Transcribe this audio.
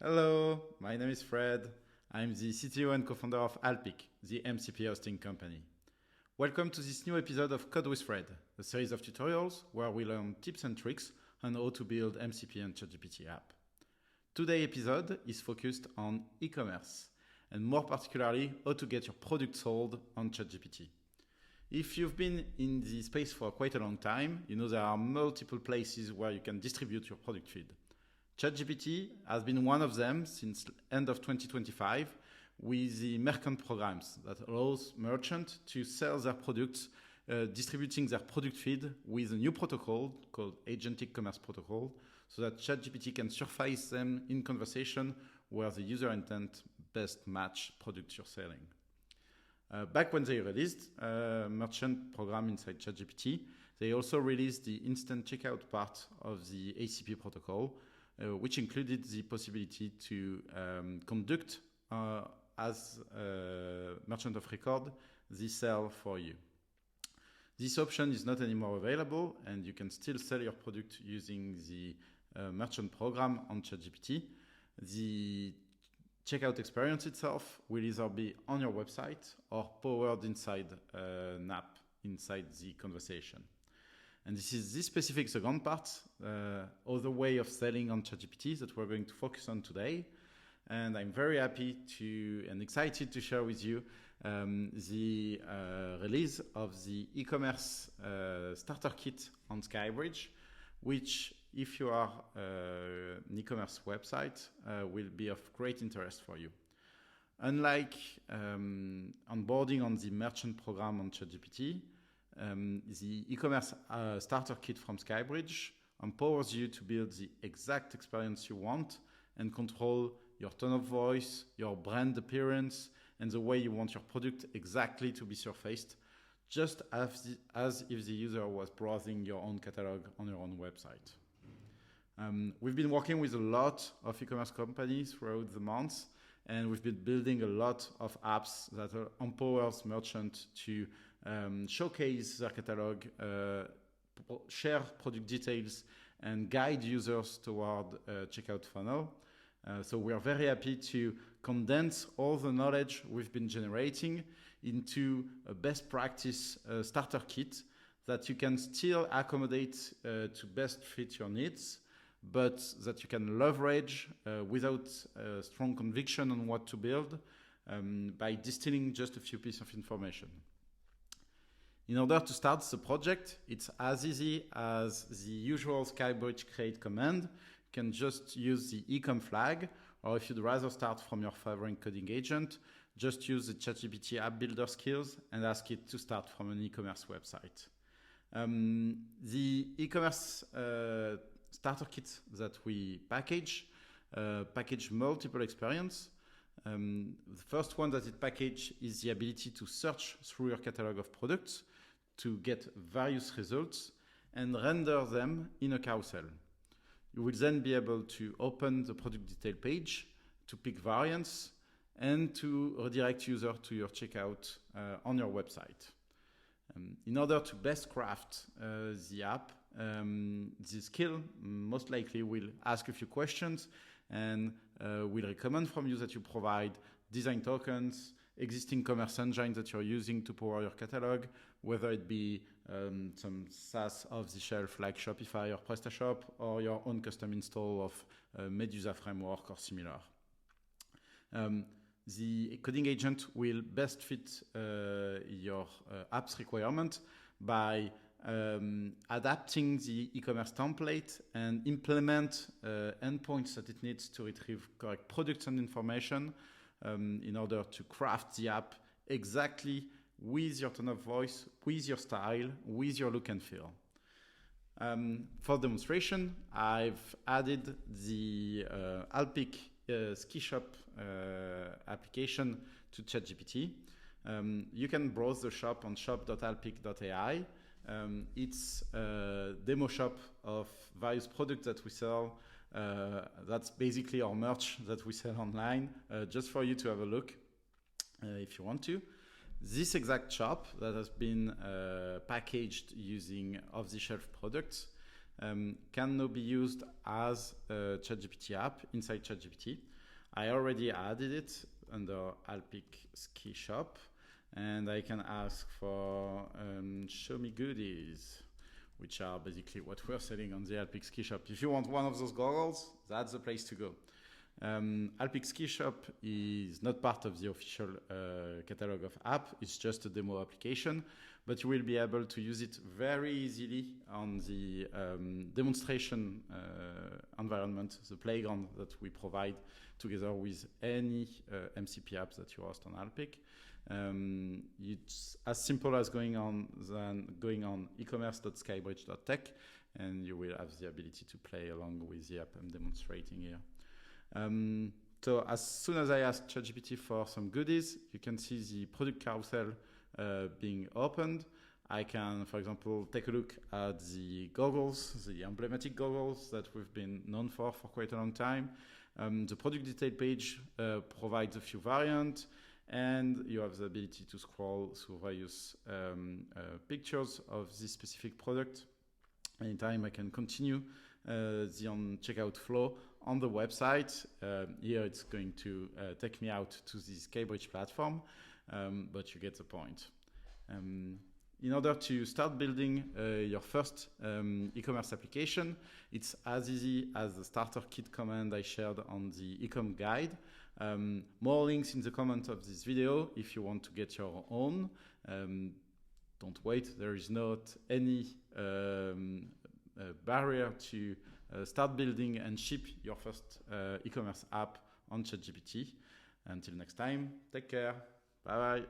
Hello, my name is Fred. I'm the CTO and co-founder of Alpic, the MCP hosting company. Welcome to this new episode of Code with Fred, a series of tutorials where we learn tips and tricks on how to build MCP and ChatGPT app. Today's episode is focused on e-commerce, and more particularly, how to get your product sold on ChatGPT. If you've been in the space for quite a long time, you know there are multiple places where you can distribute your product feed. ChatGPT has been one of them since end of 2025 with the merchant programs that allows merchants to sell their products, distributing their product feed with a new protocol called Agentic Commerce Protocol, so that ChatGPT can surface them in conversation where the user intent best match products you're selling. Back when they released a merchant program inside ChatGPT, they also released the instant checkout part of the ACP protocol, which included the possibility to conduct as a merchant of record the sale for you. This option is not anymore available, and you can still sell your product using the merchant program on ChatGPT. The checkout experience itself will either be on your website or powered inside an app inside the conversation. And this is this specific second part, other way of selling on ChatGPT that we're going to focus on today. And I'm very happy and excited to share with you the release of the e-commerce starter kit on Skybridge, which, if you are an e-commerce website, will be of great interest for you. Unlike onboarding on the merchant program on ChatGPT, the e-commerce starter kit from Skybridge empowers you to build the exact experience you want and control your tone of voice, your brand appearance, and the way you want your product exactly to be surfaced, just as if the user was browsing your own catalog on your own website. We've been working with a lot of e-commerce companies throughout the months, and we've been building a lot of apps that empowers merchants to showcase their catalog, share product details, and guide users toward a checkout funnel. So we are very happy to condense all the knowledge we've been generating into a best practice starter kit that you can still accommodate to best fit your needs, but that you can leverage without strong conviction on what to build by distilling just a few pieces of information. In order to start the project, it's as easy as the usual Skybridge create command. You can just use the ecom flag, or if you'd rather start from your favorite coding agent, just use the ChatGPT app builder skills and ask it to start from an e-commerce website. The e-commerce starter kit that we package multiple experience. The first one that it packages is the ability to search through your catalog of products to get various results and render them in a carousel. You will then be able to open the product detail page to pick variants and to redirect user to your checkout on your website. In order to best craft the app, the skill most likely will ask a few questions and will recommend from you that you provide design tokens, existing commerce engine that you're using to power your catalog, whether it be some SaaS off-the-shelf like Shopify or PrestaShop, or your own custom install of Medusa framework or similar. The coding agent will best fit your app's requirement by adapting the e-commerce template and implement endpoints that it needs to retrieve correct products and information in order to craft the app exactly with your tone of voice, with your style, with your look and feel. For demonstration, I've added the Alpic ski shop application to ChatGPT. You can browse the shop on shop.alpic.ai. It's a demo shop of various products that we sell. That's basically our merch that we sell online, just for you to have a look if you want to. This exact shop that has been packaged using off-the-shelf products can now be used as a ChatGPT app inside ChatGPT. I already added it under Alpic Ski Shop, and I can ask for show me goodies, which are basically what we're selling on the Alpic Ski Shop. If you want one of those goggles, that's the place to go. Alpic Ski Shop is not part of the official catalog of app. It's just a demo application, but you will be able to use it very easily on the demonstration environment, the playground that we provide together with any MCP apps that you host on Alpic. It's as simple as going on e-commerce.skybridge.tech, and you will have the ability to play along with the app I'm demonstrating here. So as soon as I ask ChatGPT for some goodies, you can see the product carousel being opened. I can, for example, take a look at the goggles, the emblematic goggles that we've been known for quite a long time. The product detail page provides a few variants, and you have the ability to scroll through various pictures of this specific product. Anytime I can continue the checkout flow on the website. Here it's going to take me out to the Skybridge platform, but you get the point. In order to start building your first e-commerce application, it's as easy as the starter kit command I shared on the e-com guide. More links in the comments of this video if you want to get your own. Don't wait, there is not any barrier to start building and ship your first e-commerce app on ChatGPT. Until next time, take care. Bye bye.